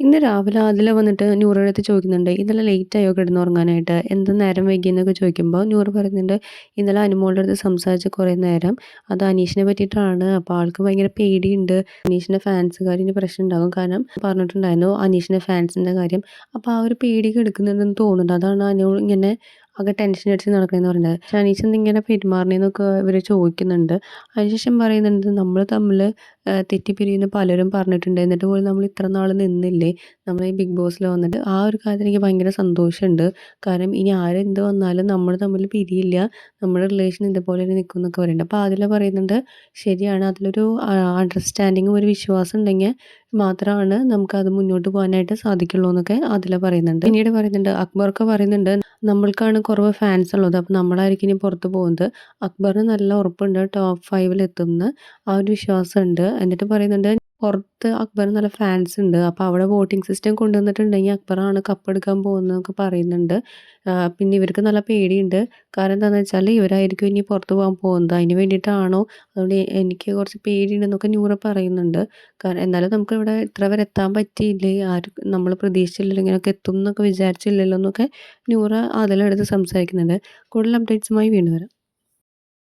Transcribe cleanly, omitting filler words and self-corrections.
ഇന്ന് രാവിലെ ആദില വന്നിട്ട് നൂറയുടെ അടുത്ത് ചോദിക്കുന്നുണ്ട്, "ഇന്നലെ ലേറ്റ് ആയോ കിടന്നുറങ്ങാനായിട്ട്? എന്താ നേരം വൈകിയെന്നൊക്കെ ചോദിക്കുമ്പോൾ നൂറ് പറയുന്നുണ്ട്, "ഇന്നലെ അനുമോളുടെ അടുത്ത് സംസാരിച്ച് കുറേ നേരം. അത് അനീഷിനെ പറ്റിയിട്ടാണ്. അപ്പോൾ ആൾക്ക് ഭയങ്കര പേടിയുണ്ട്. അനീഷിൻ്റെ ഫാൻസുകാരിന് പ്രശ്നം ഉണ്ടാകും. കാരണം പറഞ്ഞിട്ടുണ്ടായിരുന്നു അനീഷിൻ്റെ ഫാൻസിൻ്റെ കാര്യം. അപ്പോൾ ആ ഒരു പേടി കിടക്കുന്നുണ്ടെന്ന് തോന്നുന്നുണ്ട്. അതാണ് അനു ഇങ്ങനെ ആകെ ടെൻഷൻ അടിച്ച് നടക്കുന്നതെന്ന് പറയുന്നത്. പക്ഷേ അനീഷ് എന്തിങ്ങനെ പെരുമാറണേന്നൊക്കെ ഇവർ ചോദിക്കുന്നുണ്ട്. അതിനുശേഷം പറയുന്നുണ്ട്, "നമ്മൾ തമ്മിൽ തെറ്റിപ്പിരിയുമെന്ന് പലരും പറഞ്ഞിട്ടുണ്ട്. എന്നിട്ട് പോലും നമ്മൾ ഇത്ര നാൾ നിന്നില്ലേ? നമ്മൾ ഈ ബിഗ് ബോസിൽ വന്നിട്ട് ആ ഒരു കാര്യത്തിൽ എനിക്ക് ഭയങ്കര സന്തോഷമുണ്ട്. കാരണം ഇനി ആരെന്ത് വന്നാലും നമ്മൾ തമ്മിൽ പിരിയില്ല. നമ്മുടെ റിലേഷൻ ഇതുപോലെ നിൽക്കും" എന്നൊക്കെ പറയുന്നുണ്ട്. അപ്പോൾ അതിൽ പറയുന്നുണ്ട്, ശരിയാണ്, അതിലൊരു അണ്ടർസ്റ്റാൻഡിങ്ങും ഒരു വിശ്വാസം ഉണ്ടെങ്കിൽ മാത്രമാണ് നമുക്കത് മുന്നോട്ട് പോകാനായിട്ട് സാധിക്കുള്ളൂ എന്നൊക്കെ അതിൽ പറയുന്നുണ്ട്. പിന്നീട് പറയുന്നുണ്ട്, അക്ബറൊക്കെ പറയുന്നുണ്ട്, "നമ്മൾക്കാണ് കുറവ് ഫാൻസ് ഉള്ളത്. അപ്പോൾ നമ്മളായിരിക്കും ഇനി പുറത്ത് പോകുന്നത്. അക്ബറിന് നല്ല ഉറപ്പുണ്ട് ടോപ്പ് 5 എത്തുമെന്ന്. ആ ഒരു വിശ്വാസമുണ്ട്." എന്നിട്ട് പറയുന്നുണ്ട്, പുറത്ത് അക്ബറിന് നല്ല ഫാൻസ് ഉണ്ട്. അപ്പോൾ അവിടെ വോട്ടിംഗ് സിസ്റ്റം കൊണ്ടുവന്നിട്ടുണ്ടെങ്കിൽ അക്ബറാണ് കപ്പെടുക്കാൻ പോകുന്നതെന്നൊക്കെ പറയുന്നുണ്ട്. പിന്നെ ഇവർക്ക് നല്ല പേടിയുണ്ട്. കാരണം എന്താണെന്ന് വെച്ചാൽ ഇവരായിരിക്കും ഇനി പുറത്ത് പോകാൻ പോകുന്നത്. അതിന് വേണ്ടിയിട്ടാണോ, അതുകൊണ്ട് എനിക്ക് കുറച്ച് പേടിയുണ്ടെന്നൊക്കെ നൂറ പറയുന്നുണ്ട്. കാരണം എന്നാലും നമുക്കിവിടെ ഇത്ര വരെ എത്താൻ പറ്റിയില്ലേ, ആരും നമ്മൾ പ്രതീക്ഷിച്ചില്ലല്ലോ ഇങ്ങനെയൊക്കെ എത്തും എന്നൊക്കെ വിചാരിച്ചില്ലല്ലോ എന്നൊക്കെ നൂറ അതിലെടുത്ത് സംസാരിക്കുന്നുണ്ട്. കൂടുതൽ അപ്ഡേറ്റ്സുമായി വീണ്ടും വരാം.